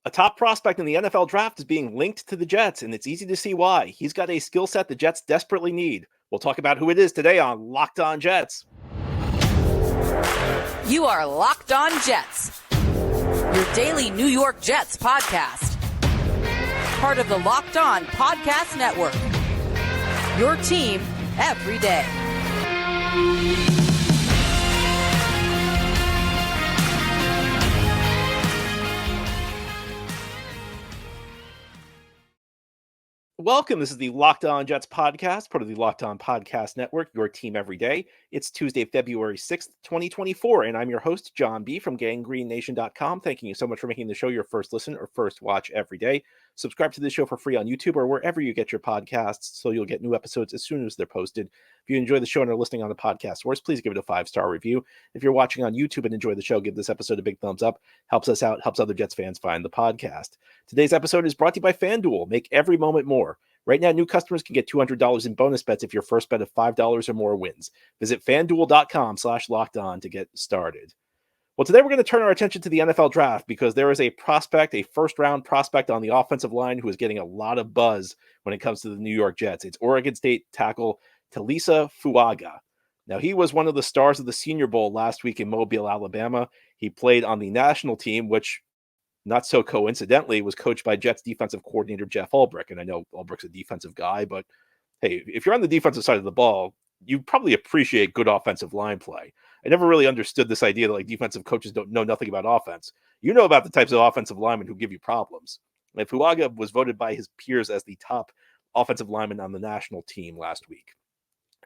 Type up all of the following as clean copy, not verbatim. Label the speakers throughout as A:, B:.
A: A top prospect in the NFL draft is being linked to the Jets, and it's easy to see why. He's got a skill set the Jets desperately need. We'll talk about who it is today on Locked On Jets.
B: You are Locked On Jets, your daily New York Jets podcast. Part of the Locked On Podcast Network, your team every day.
A: Welcome. This is the Locked On Jets podcast, part of the Locked On Podcast Network, your team every day. It's Tuesday, February 6th, 2024, and I'm your host, John B. from GangrenNation.com. Thanking you so much for making the show your first listen or first watch every day. Subscribe to this show for free on YouTube or wherever you get your podcasts so you'll get new episodes as soon as they're posted. If you enjoy the show and are listening on the podcast source, please give it a 5-star review. If you're watching on YouTube and enjoy the show, give this episode a big thumbs up. Helps us out, helps other Jets fans find the podcast. Today's episode is brought to you by FanDuel. Make every moment more. Right now, new customers can get $200 in bonus bets if your first bet of $5 or more wins. Visit FanDuel.com/lockedon to get started. Well, today we're going to turn our attention to the NFL draft because there is a prospect, a first-round prospect on the offensive line who is getting a lot of buzz when it comes to the New York Jets. It's Oregon State tackle Taliese Fuaga. Now, he was one of the stars of the Senior Bowl last week in Mobile, Alabama. He played on the national team, which, not so coincidentally, was coached by Jets defensive coordinator Jeff Ulbrich. And I know Ulbrich's a defensive guy, but hey, if you're on the defensive side of the ball, you probably appreciate good offensive line play. I never really understood this idea that like defensive coaches don't know nothing about offense. You know about the types of offensive linemen who give you problems. And Fuaga was voted by his peers as the top offensive lineman on the national team last week.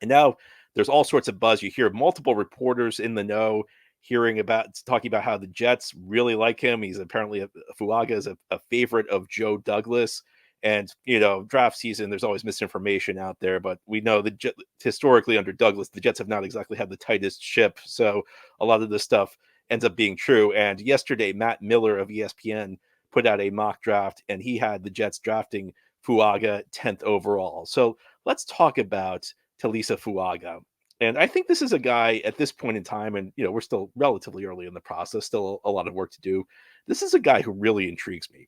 A: And now there's all sorts of buzz. You hear multiple reporters in the know talking about how the Jets really like him. He's apparently Fuaga is a favorite of Joe Douglas. And, you know, draft season, there's always misinformation out there, but we know that historically under Douglas, the Jets have not exactly had the tightest ship. So a lot of this stuff ends up being true. And yesterday, Matt Miller of ESPN put out a mock draft, and he had the Jets drafting Fuaga 10th overall. So let's talk about Taliese Fuaga. And I think this is a guy at this point in time, and, you know, we're still relatively early in the process, still a lot of work to do. This is a guy who really intrigues me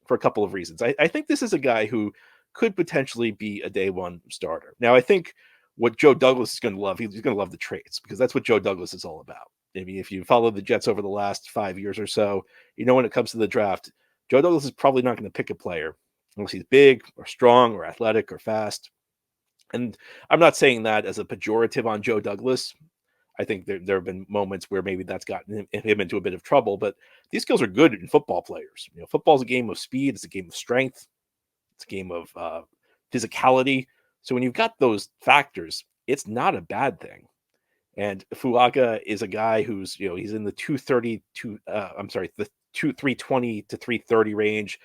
A: for a couple of reasons. I think this is a guy who could potentially be a day one starter. Now, I think what Joe Douglas is going to love, he's going to love the traits because that's what Joe Douglas is all about. I mean, if you follow the Jets over the last 5 years or so, you know, when it comes to the draft, Joe Douglas is probably not going to pick a player unless he's big or strong or athletic or fast. And I'm not saying that as a pejorative on Joe Douglas. I think there have been moments where maybe that's gotten him into a bit of trouble, but these skills are good in football players. You know, football is a game of speed. It's a game of strength. It's a game of physicality. So when you've got those factors, it's not a bad thing. And Fuaga is a guy who's, you know, he's in the 320 to 330 range.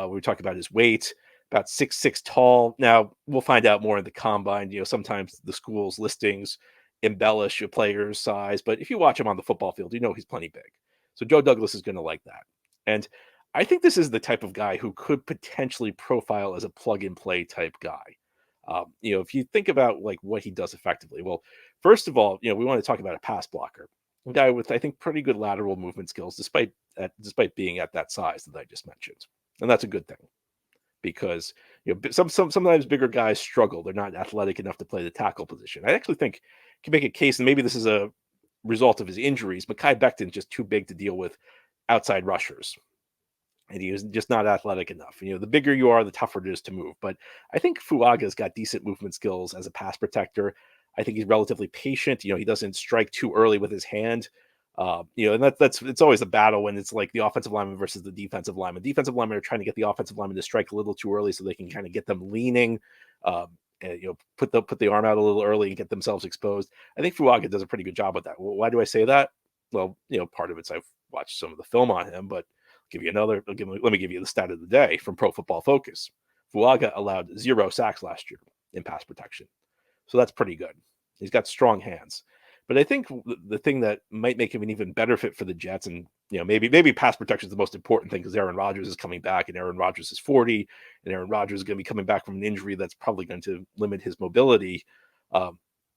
A: We talked about his weight. About 6'6" tall. Now, we'll find out more in the combine. You know, sometimes the school's listings embellish a player's size, but if you watch him on the football field, you know he's plenty big. So Joe Douglas is going to like that. And I think this is the type of guy who could potentially profile as a plug-and-play type guy. You know, if you think about like what he does effectively, well, first of all, you know, we want to talk about a pass blocker. A guy with, I think, pretty good lateral movement skills, despite being at that size that I just mentioned. And that's a good thing. Because, you know, sometimes bigger guys struggle. They're not athletic enough to play the tackle position. I actually think can make a case, and maybe this is a result of his injuries. Mekhi Becton's just too big to deal with outside rushers, and he is just not athletic enough. You know, the bigger you are, the tougher it is to move. But I think Fuaga's got decent movement skills as a pass protector. I think he's relatively patient. You know, he doesn't strike too early with his hand. You know, and it's always a battle when it's like the offensive lineman versus the defensive lineman. Defensive linemen are trying to get the offensive lineman to strike a little too early so they can kind of get them leaning, and, you know, put the arm out a little early and get themselves exposed. I think Fuaga does a pretty good job with that. Well, why do I say that? Well, you know, part of it's I've watched some of the film on him, but let me give you the stat of the day from Pro Football Focus. Fuaga allowed 0 sacks last year in pass protection, so that's pretty good. He's got strong hands. But I think the thing that might make him an even better fit for the Jets, and, you know, maybe pass protection is the most important thing because Aaron Rodgers is coming back, and Aaron Rodgers is 40, and Aaron Rodgers is going to be coming back from an injury that's probably going to limit his mobility.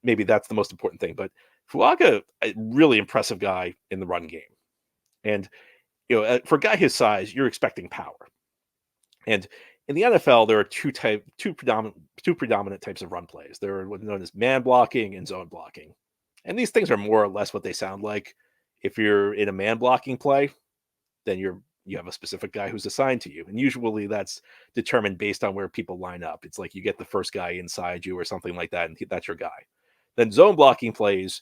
A: Maybe that's the most important thing. But Fuaga, a really impressive guy in the run game. And for a guy his size, you're expecting power. And in the NFL, there are two predominant types of run plays. There are what's known as man blocking and zone blocking. And these things are more or less what they sound like. If you're in a man blocking play, then you have a specific guy who's assigned to you. And usually that's determined based on where people line up. It's like you get the first guy inside you or something like that, and that's your guy. Then zone blocking plays,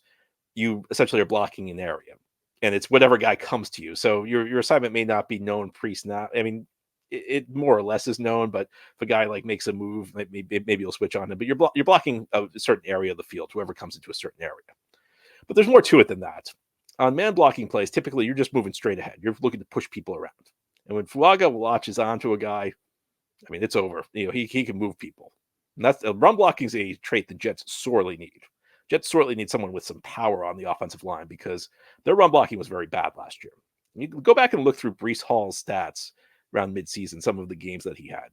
A: you essentially are blocking an area, and it's whatever guy comes to you. So your assignment may not be known pre-snap. I mean, it more or less is known, but if a guy like makes a move, maybe you'll switch on him. But you're blocking a certain area of the field, whoever comes into a certain area. But there's more to it than that. On man blocking plays, typically you're just moving straight ahead. You're looking to push people around. And when Fuaga latches onto a guy, I mean, it's over. He can move people. And that's run blocking is a trait the Jets sorely need. Jets sorely need someone with some power on the offensive line because their run blocking was very bad last year. You go back and look through Breece Hall's stats around midseason, some of the games that he had.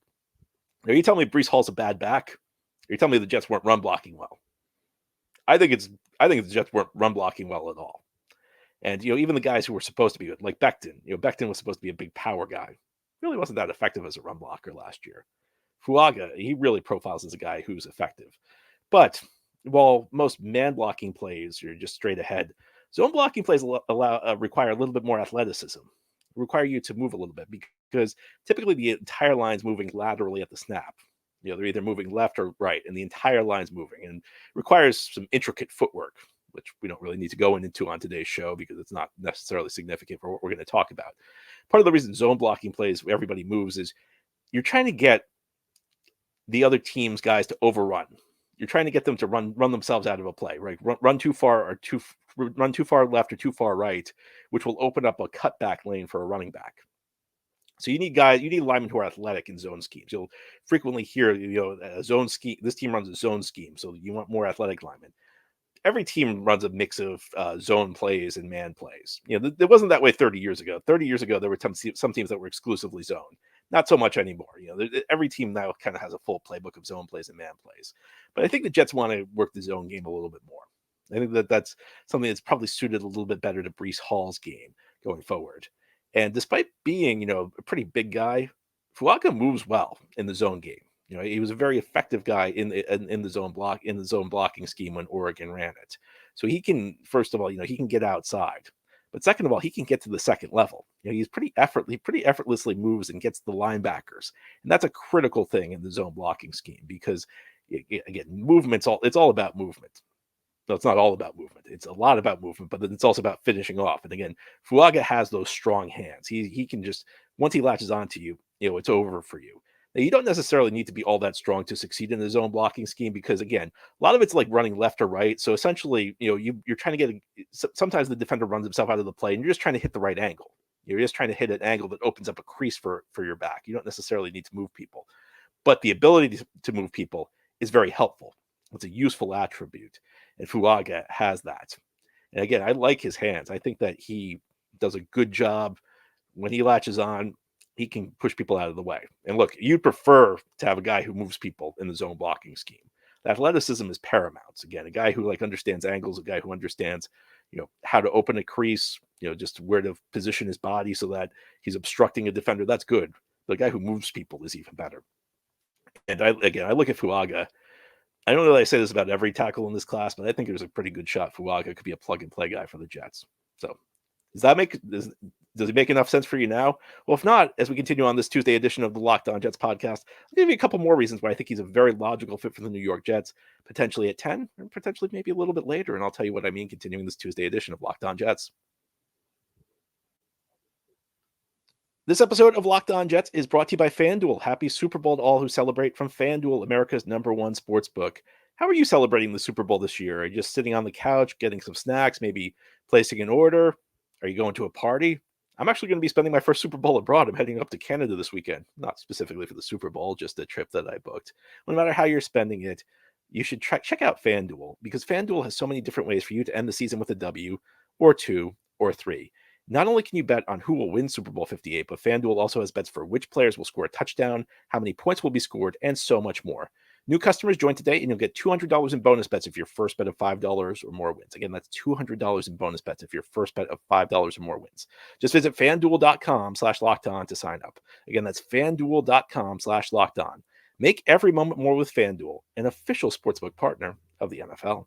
A: Are you telling me Breece Hall's a bad back? Are you telling me the Jets weren't run blocking well? I think the Jets weren't run blocking well at all. And even the guys who were supposed to be good, like Becton, Becton was supposed to be a big power guy, really wasn't that effective as a run blocker last year. Fuaga, he really profiles as a guy who's effective. But while most man blocking plays are just straight ahead, zone blocking plays require a little bit more athleticism, require you to move a little bit because typically the entire line's moving laterally at the snap. They're either moving left or right, and the entire line's moving, and requires some intricate footwork, which we don't really need to go into on today's show because it's not necessarily significant for what we're going to talk about. Part of the reason zone blocking plays where everybody moves is you're trying to get the other team's guys to overrun. You're trying to get them to run themselves out of a play, right? Run too far run too far left or too far right, which will open up a cutback lane for a running back. So you need linemen who are athletic in zone schemes. You'll frequently hear, a zone scheme. This team runs a zone scheme, so you want more athletic linemen. Every team runs a mix of zone plays and man plays. It wasn't that way 30 years ago. 30 years ago, there were some teams that were exclusively zone. Not so much anymore. Every team now kind of has a full playbook of zone plays and man plays. But I think the Jets want to work the zone game a little bit more. I think that's something that's probably suited a little bit better to Breece Hall's game going forward. And despite being, a pretty big guy, Fuaga moves well in the zone game. He was a very effective guy in the zone blocking scheme when Oregon ran it. So he can, first of all, he can get outside, but second of all, he can get to the second level. He's pretty effortlessly moves and gets the linebackers, and that's a critical thing in the zone blocking scheme because, again, it's all about movement. No, it's not all about movement. It's a lot about movement, but then it's also about finishing off. And again, Fuaga has those strong hands. He can just, once he latches onto you, it's over for you. Now, you don't necessarily need to be all that strong to succeed in the zone blocking scheme because, again, a lot of it's like running left or right. So essentially, you're trying to sometimes the defender runs himself out of the play and you're just trying to hit the right angle. You're just trying to hit an angle that opens up a crease for your back. You don't necessarily need to move people. But the ability to move people is very helpful. It's a useful attribute. And Fuaga has that. And again, I like his hands. I think that he does a good job when he latches on. He can push people out of the way. And look, you'd prefer to have a guy who moves people in the zone blocking scheme. The athleticism is paramount. Again, a guy who understands angles, a guy who understands, how to open a crease, just where to position his body so that he's obstructing a defender. That's good. The guy who moves people is even better. And I look at Fuaga. I don't know that I say this about every tackle in this class, but I think there's a pretty good shot Fuaga could be a plug-and-play guy for the Jets. So does it make enough sense for you now? Well, if not, as we continue on this Tuesday edition of the Locked On Jets podcast, I'll give you a couple more reasons why I think he's a very logical fit for the New York Jets, potentially at 10, or potentially maybe a little bit later, and I'll tell you what I mean continuing this Tuesday edition of Locked On Jets. This episode of Locked On Jets is brought to you by FanDuel. Happy Super Bowl to all who celebrate from FanDuel, America's #1 sports book. How are you celebrating the Super Bowl this year? Are you just sitting on the couch, getting some snacks, maybe placing an order? Are you going to a party? I'm actually going to be spending my first Super Bowl abroad. I'm heading up to Canada this weekend, not specifically for the Super Bowl, just a trip that I booked. No matter how you're spending it, you should check out FanDuel because FanDuel has so many different ways for you to end the season with a W or 2 or 3. Not only can you bet on who will win Super Bowl 58, but FanDuel also has bets for which players will score a touchdown, how many points will be scored, and so much more. New customers join today and you'll get $200 in bonus bets if your first bet of $5 or more wins. Again, that's $200 in bonus bets if your first bet of $5 or more wins. Just visit fanduel.com/lockedon to sign up. Again, that's fanduel.com/lockedon. Make every moment more with FanDuel, an official sportsbook partner of the NFL.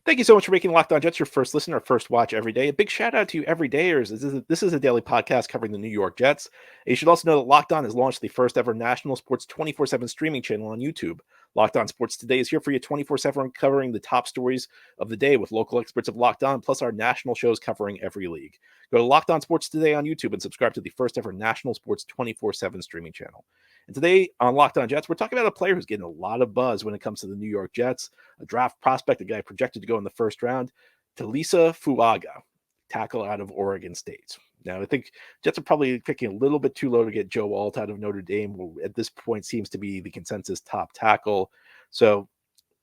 A: Thank you so much for making Locked On Jets your first listen or first watch every day. A big shout out to you everydayers. This is a daily podcast covering the New York Jets. You should also know that Locked On has launched the first ever national sports 24/7 streaming channel on YouTube. Locked On Sports Today is here for you 24/7, covering the top stories of the day with local experts of Locked On, plus our national shows covering every league. Go to Locked On Sports Today on YouTube and subscribe to the first ever national sports 24/7 streaming channel. And today on Locked On Jets, we're talking about a player who's getting a lot of buzz when it comes to the New York Jets, a draft prospect, a guy projected to go in the first round, Taliese Fuaga, tackle out of Oregon State. Now, I think Jets are probably picking a little bit too low to get Joe Alt out of Notre Dame, who at this point seems to be the consensus top tackle. So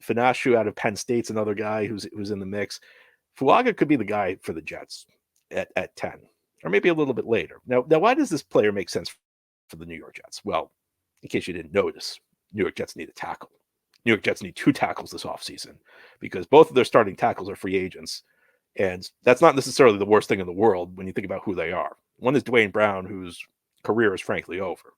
A: Finashu out of Penn State's another guy who's in the mix. Fuaga could be the guy for the Jets at 10, or maybe a little bit later. Now, why does this player make sense for the New York Jets? Well, in case you didn't notice, New York Jets need a tackle. New York Jets need 2 tackles this offseason because both of their starting tackles are free agents. And that's not necessarily the worst thing in the world when you think about who they are. One is Dwayne Brown, whose career is frankly over.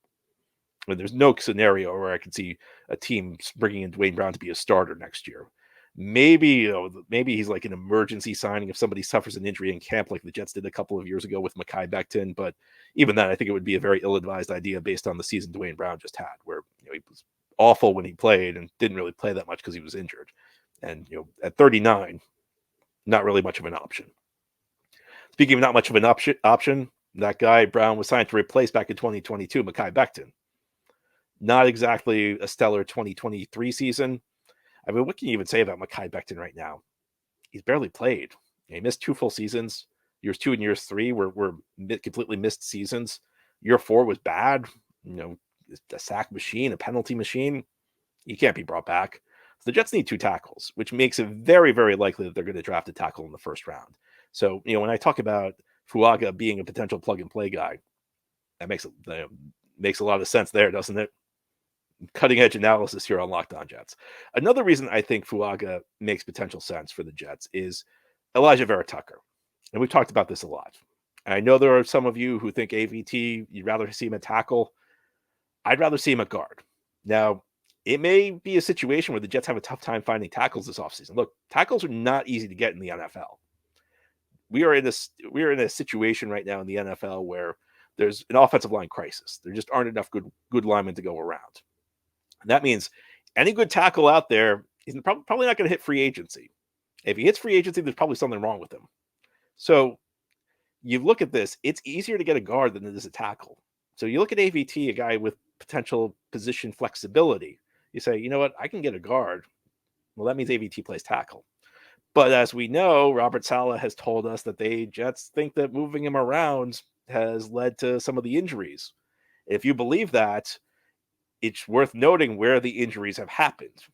A: I mean, there's no scenario where I could see a team bringing in Dwayne Brown to be a starter next year. Maybe he's like an emergency signing if somebody suffers an injury in camp like the Jets did a couple of years ago with Mekhi Becton. But even then, I think it would be a very ill-advised idea based on the season Dwayne Brown just had, where he was awful when he played and didn't really play that much because he was injured. And at 39, not really much of an option. Speaking of not much of an option, that guy Brown was signed to replace back in 2022, Mekhi Becton. Not exactly a stellar 2023 season. I mean, what can you even say about Mekhi Becton right now? He's barely played. He missed 2 full seasons. Years 2 and years 3 were completely missed seasons. Year 4 was bad. A sack machine, a penalty machine. He can't be brought back. So the Jets need 2 tackles, which makes it very, very likely that they're going to draft a tackle in the first round. So, when I talk about Fuaga being a potential plug-and-play guy, that makes a lot of sense there, doesn't it? Cutting-edge analysis here on Locked On Jets. Another reason I think Fuaga makes potential sense for the Jets is Elijah Vera Tucker. And we've talked about this a lot. And I know there are some of you who think AVT, you'd rather see him at tackle. I'd rather see him at guard. Now, it may be a situation where the Jets have a tough time finding tackles this offseason. Look, tackles are not easy to get in the NFL. We are in a situation right now in the NFL where there's an offensive line crisis. There just aren't enough good linemen to go around. And that means any good tackle out there is probably not going to hit free agency. If he hits free agency, there's probably something wrong with him. So you look at this, it's easier to get a guard than it is a tackle. So you look at AVT, a guy with potential position flexibility. You say, you know what, I can get a guard. Well, that means AVT plays tackle. But as we know, Robert Saleh has told us that Jets think that moving him around has led to some of the injuries. If you believe that, it's worth noting where the injuries have happened.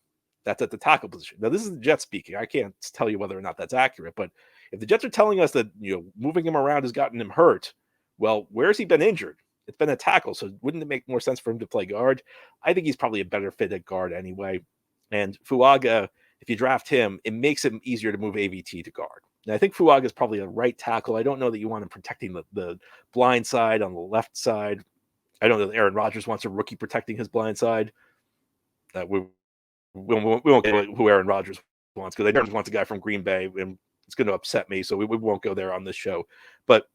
A: That's at the tackle position. Now, this is the Jets speaking. I can't tell you whether or not that's accurate, but if the Jets are telling us that moving him around has gotten him hurt, well, where has he been injured? It's been a tackle, so wouldn't it make more sense for him to play guard? I think he's probably a better fit at guard anyway. And Fuaga, if you draft him, it makes it easier to move AVT to guard. And I think Fuaga is probably a right tackle. I don't know that you want him protecting the blind side on the left side. I don't know that Aaron Rodgers wants a rookie protecting his blind side. We won't get who Aaron Rodgers wants, because Aaron wants a guy from Green Bay, and it's going to upset me, so we won't go there on this show. But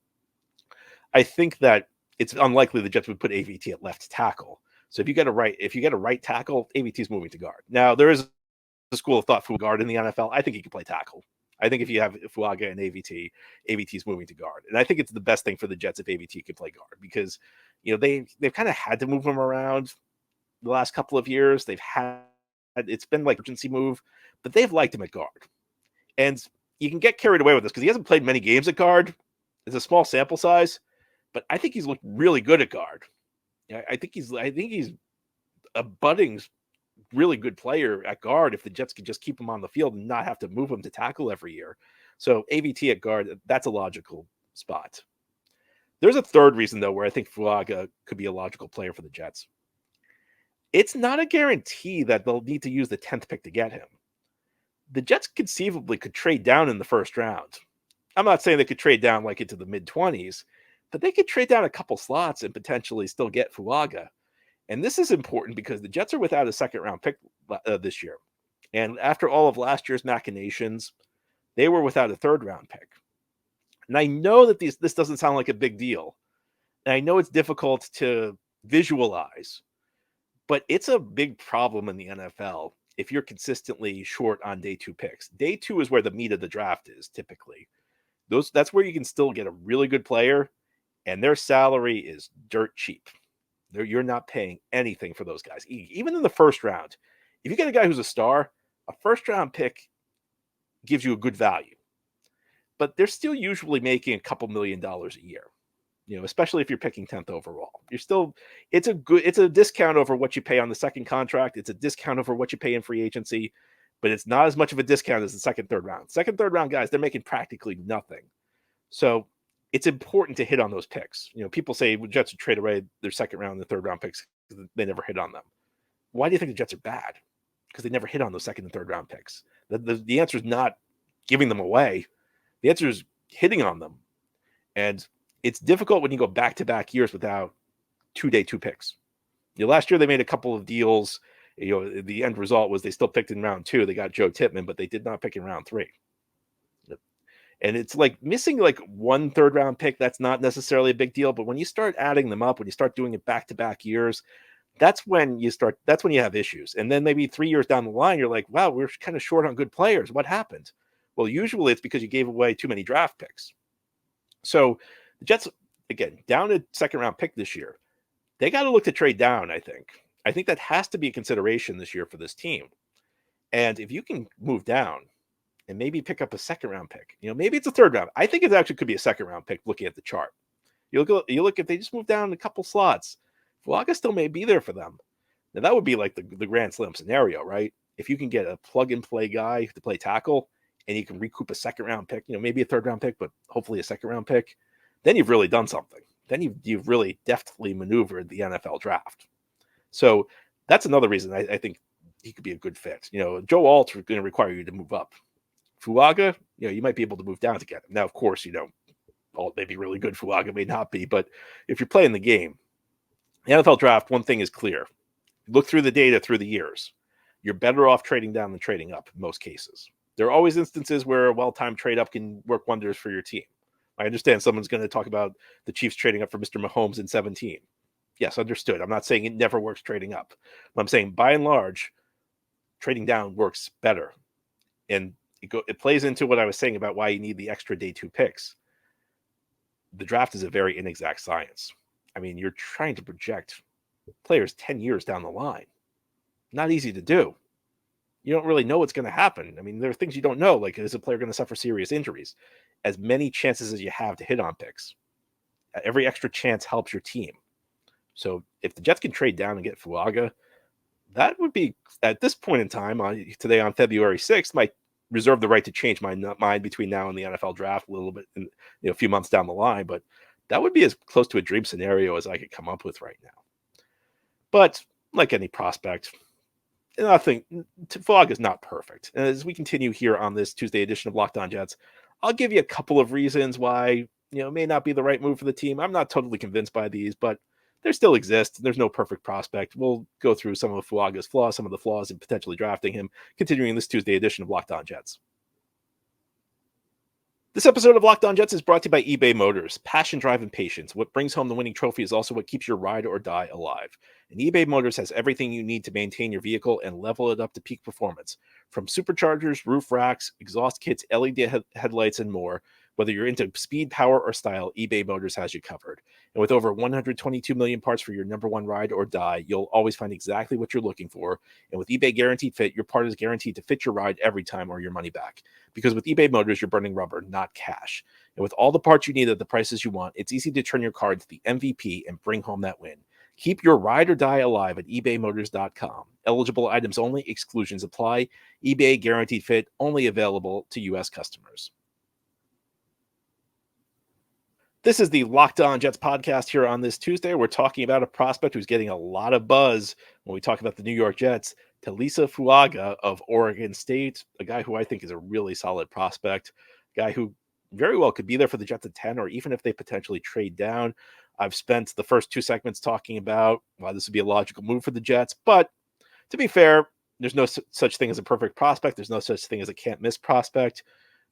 A: I think that it's unlikely the Jets would put AVT at left tackle. So if you get a right tackle, AVT is moving to guard. Now, there is a school of thought for guard in the NFL. I think he can play tackle. I think if you have Fuaga and AVT is moving to guard. And I think it's the best thing for the Jets if AVT can play guard, because they've kind of had to move him around the last couple of years. It's been like an emergency move, but they've liked him at guard. And you can get carried away with this because he hasn't played many games at guard. It's a small sample size, but I think he's looked really good at guard. I think he's a budding, really good player at guard if the Jets could just keep him on the field and not have to move him to tackle every year. So AVT at guard, that's a logical spot. There's a third reason, though, where I think Fuaga could be a logical player for the Jets. it's not a guarantee that they'll need to use the 10th pick to get him. The Jets conceivably could trade down in the first round. I'm not saying they could trade down like into the mid-20s, but they could trade down a couple slots and potentially still get Fuaga. And this is important because the Jets are without a second-round pick this year. And after all of last year's machinations, they were without a third-round pick. And I know that this doesn't sound like a big deal. And I know it's difficult to visualize, but it's a big problem in the NFL if you're consistently short on day 2 picks. Day 2 is where the meat of the draft is typically. That's where you can still get a really good player, and their salary is dirt cheap. You're not paying anything for those guys. Even in the first round, if you get a guy who's a star, a first-round pick gives you a good value. But they're still usually making a couple $1 million a year. Especially if you're picking 10th overall. It's a discount over what you pay on the second contract. It's a discount over what you pay in free agency, but it's not as much of a discount as the second, third round. Second, third round guys, they're making practically nothing. So it's important to hit on those picks. People say Jets would trade away their second round and the third round picks because they never hit on them. Why do you think the Jets are bad? Because they never hit on those second and third round picks. The answer is not giving them away. The answer is hitting on them. And it's difficult when you go back-to-back years without 2 day 2 picks. Last year they made a couple of deals. The end result was they still picked in round 2. They got Joe Tippmann, but they did not pick in round 3. And it's like missing like 1 third-round pick. That's not necessarily a big deal, but when you start adding them up, when you start doing it back-to-back years, that's when you have issues. And then maybe 3 years down the line, you're like, wow, we're kind of short on good players. What happened? Well, usually it's because you gave away too many draft picks. So the Jets, again, down a second-round pick this year. They got to look to trade down, I think. I think that has to be a consideration this year for this team. And if you can move down and maybe pick up a second-round pick, maybe it's a third round. I think it actually could be a second-round pick looking at the chart. You look if they just move down a couple slots, Fuaga still may be there for them. Now, that would be like the Grand Slam scenario, right? If you can get a plug-and-play guy to play tackle and you can recoup a second-round pick, maybe a third-round pick, but hopefully a second-round pick, then you've really done something. Then you've really deftly maneuvered the NFL draft. So that's another reason I think he could be a good fit. Joe Alt is going to require you to move up. Fuaga, you might be able to move down to get him. Now, of course, Alt may be really good. Fuaga may not be. But if you're playing the game, the NFL draft, one thing is clear. Look through the data through the years. You're better off trading down than trading up in most cases. There are always instances where a well-timed trade up can work wonders for your team. I understand someone's going to talk about the Chiefs trading up for Mr. Mahomes in 2017. Yes, understood. I'm not saying it never works trading up. But I'm saying by and large, trading down works better. And it plays into what I was saying about why you need the extra day 2 picks. The draft is a very inexact science. I mean, you're trying to project players 10 years down the line. Not easy to do. You don't really know what's going to happen. I mean, there are things you don't know, like is a player going to suffer serious injuries? As many chances as you have to hit on picks. Every extra chance helps your team. So if the Jets can trade down and get Fuaga, that would be, at this point in time, today on February 6th, might reserve the right to change my mind between now and the NFL draft a little bit, in, a few months down the line. But that would be as close to a dream scenario as I could come up with right now. But like any prospect, Fuaga is not perfect. And as we continue here on this Tuesday edition of Locked On Jets, I'll give you a couple of reasons why, it may not be the right move for the team. I'm not totally convinced by these, but they still exist. There's no perfect prospect. We'll go through some of Fuaga's flaws, some of the flaws in potentially drafting him, continuing this Tuesday edition of Locked On Jets. This episode of Locked On Jets is brought to you by eBay Motors. Passion, drive, and patience. What brings home the winning trophy is also what keeps your ride or die alive. And eBay Motors has everything you need to maintain your vehicle and level it up to peak performance. From superchargers, roof racks, exhaust kits, LED headlights, and more. Whether you're into speed, power, or style, eBay Motors has you covered. And with over 122 million parts for your number one ride or die, you'll always find exactly what you're looking for. And with eBay Guaranteed Fit, your part is guaranteed to fit your ride every time or your money back. Because with eBay Motors, you're burning rubber, not cash. And with all the parts you need at the prices you want, it's easy to turn your car into the MVP and bring home that win. Keep your ride or die alive at ebaymotors.com. Eligible items only, exclusions apply. eBay Guaranteed Fit, only available to U.S. customers. This is the Locked On Jets podcast here on this Tuesday. We're talking about a prospect who's getting a lot of buzz when we talk about the New York Jets, Taliese Fuaga of Oregon State, a guy who I think is a really solid prospect, a guy who very well could be there for the Jets at 10, or even if they potentially trade down. I've spent the first two segments talking about why this would be a logical move for the Jets, but to be fair, there's no such thing as a perfect prospect. There's no such thing as a can't miss prospect.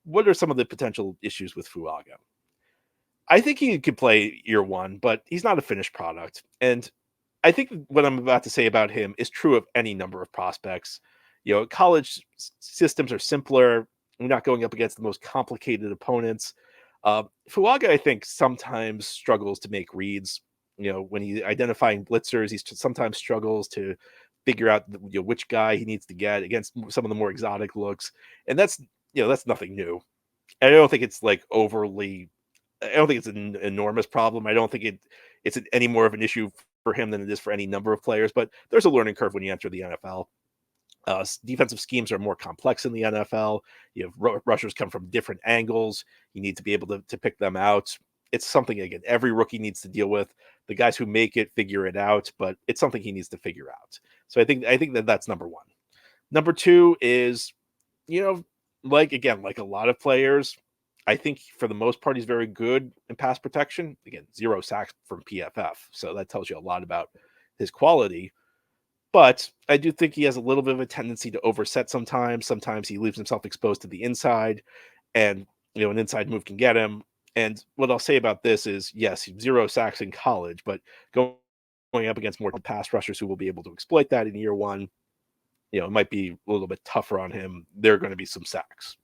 A: What are some of the potential issues with Fuaga? I think he could play year one, but he's not a finished product. And I think what I'm about to say about him is true of any number of prospects. You know, college systems are simpler. We're not going up against the most complicated opponents. Fuaga, I think, sometimes struggles to make reads. You know, when he's identifying blitzers, he sometimes struggles to figure out which guy he needs to get against some of the more exotic looks. And that's nothing new. And I don't think it's like overly. I don't think it's an enormous problem. I don't think it's any more of an issue for him than it is for any number of players. But there's a learning curve when you enter the NFL. Defensive schemes are more complex in the NFL. You have rushers come from different angles. You need to be able to pick them out. It's something, again, every rookie needs to deal with. The guys who make it figure it out, but it's something he needs to figure out. So I think that's number one. Number two is, like a lot of players, I think for the most part, he's very good in pass protection. Again, 0 sacks from PFF. So that tells you a lot about his quality. But I do think he has a little bit of a tendency to overset sometimes. Sometimes he leaves himself exposed to the inside, and an inside move can get him. And what I'll say about this is, yes, 0 sacks in college, but going up against more pass rushers who will be able to exploit that in year one, it might be a little bit tougher on him. There are going to be some sacks.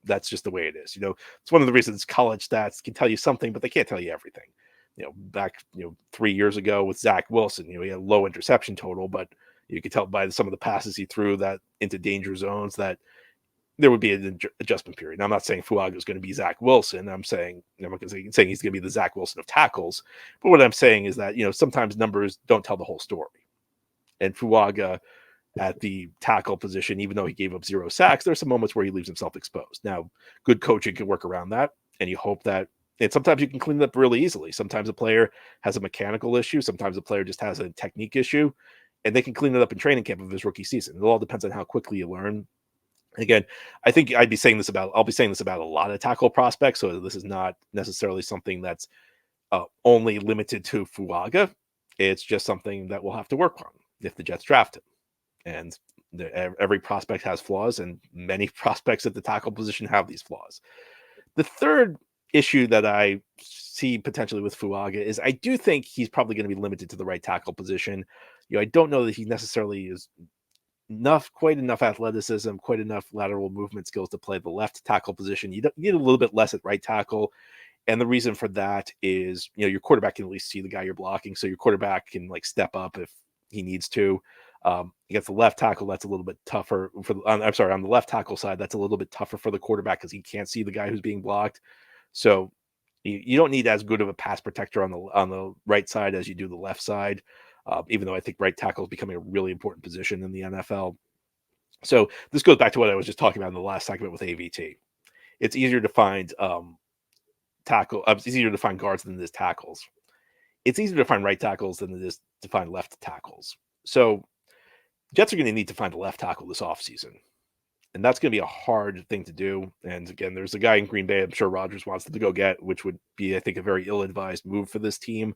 A: That's just the way it is. It's one of the reasons college stats can tell you something, but they can't tell you everything. Back 3 years ago with Zach Wilson, he had a low interception total, but you could tell by some of the passes he threw that into danger zones that there would be an adjustment period. Now, I'm not saying Fuaga is going to be Zach Wilson. I'm saying he's going to be the Zach Wilson of tackles. But what I'm saying is that sometimes numbers don't tell the whole story. And Fuaga at the tackle position, even though he gave up 0 sacks, there's some moments where he leaves himself exposed. Now, good coaching can work around that, and you hope that. And sometimes you can clean it up really easily. Sometimes a player has a mechanical issue. Sometimes a player just has a technique issue, and they can clean it up in training camp of his rookie season. It all depends on how quickly you learn. Again, I think I'll be saying this about a lot of tackle prospects. So this is not necessarily something that's only limited to Fuaga. It's just something that we'll have to work on if the Jets draft him. And every prospect has flaws, and many prospects at the tackle position have these flaws. The third issue that I see potentially with Fuaga is I do think he's probably going to be limited to the right tackle position. I don't know that he necessarily is quite enough athleticism, quite enough lateral movement skills to play the left tackle position. You need a little bit less at right tackle. And the reason for that is, your quarterback can at least see the guy you're blocking. So your quarterback can step up if he needs to. Against the left tackle, that's a little bit tougher on the left tackle side, that's a little bit tougher for the quarterback because he can't see the guy who's being blocked. So you don't need as good of a pass protector on the right side as you do the left side. Even though I think right tackle is becoming a really important position in the NFL. So this goes back to what I was just talking about in the last segment with AVT. It's easier to find it's easier to find guards than it is tackles. It's easier to find right tackles than it is to find left tackles. So Jets are going to need to find a left tackle this offseason. And that's going to be a hard thing to do. And again, there's a guy in Green Bay I'm sure Rodgers wants them to go get, which would be, I think, a very ill-advised move for this team.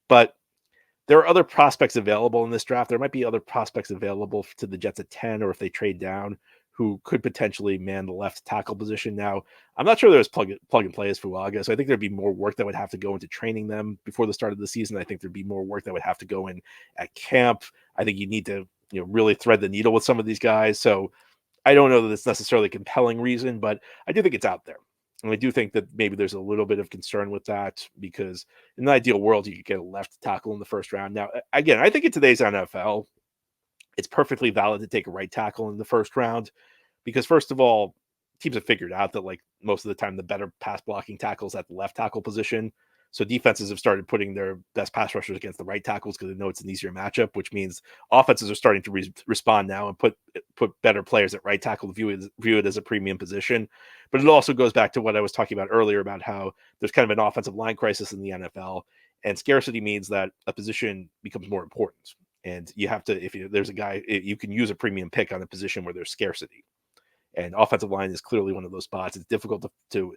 A: But there are other prospects available in this draft. There might be other prospects available to the Jets at 10, or if they trade down, who could potentially man the left tackle position. Now, I'm not sure there's plug and play as Fuaga, so I think there'd be more work that would have to go into training them before the start of the season. I think there'd be more work that would have to go in at camp. I think you need to really thread the needle with some of these guys. So I don't know that it's necessarily a compelling reason, but I do think it's out there. And I do think that maybe there's a little bit of concern with that because in the ideal world, you could get a left tackle in the first round. Now, again, I think in today's NFL, it's perfectly valid to take a right tackle in the first round because, first of all, teams have figured out that most of the time the better pass blocking tackles at the left tackle position. So defenses have started putting their best pass rushers against the right tackles because they know it's an easier matchup, which means offenses are starting to respond now and put better players at right tackle to view it as a premium position. But it also goes back to what I was talking about earlier about how there's kind of an offensive line crisis in the NFL, and scarcity means that a position becomes more important. And you have to, there's a guy, you can use a premium pick on a position where there's scarcity. And offensive line is clearly one of those spots. It's difficult to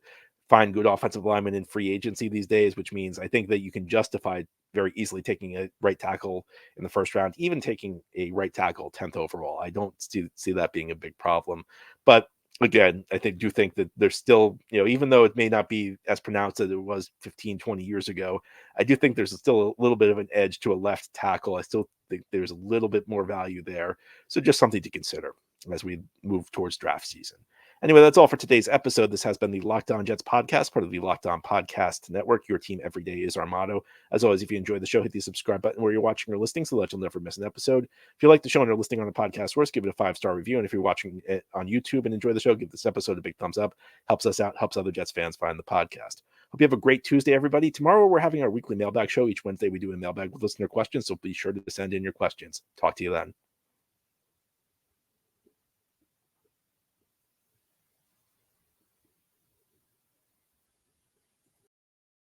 A: find good offensive linemen in free agency these days, which means I think that you can justify very easily taking a right tackle in the first round, even taking a right tackle 10th overall. I don't see that being a big problem. But again, I do think that there's still, even though it may not be as pronounced as it was 15, 20 years ago, I do think there's still a little bit of an edge to a left tackle. I still think there's a little bit more value there. So just something to consider as we move towards draft season. Anyway, that's all for today's episode. This has been the Locked On Jets podcast, part of the Locked On Podcast Network. Your team every day is our motto. As always, if you enjoy the show, hit the subscribe button where you're watching or listening so that you'll never miss an episode. If you like the show and are listening on the podcast source, give it a 5-star review. And if you're watching it on YouTube and enjoy the show, give this episode a big thumbs up. Helps us out, helps other Jets fans find the podcast. Hope you have a great Tuesday, everybody. Tomorrow, we're having our weekly mailbag show. Each Wednesday, we do a mailbag with listener questions, so be sure to send in your questions. Talk to you then.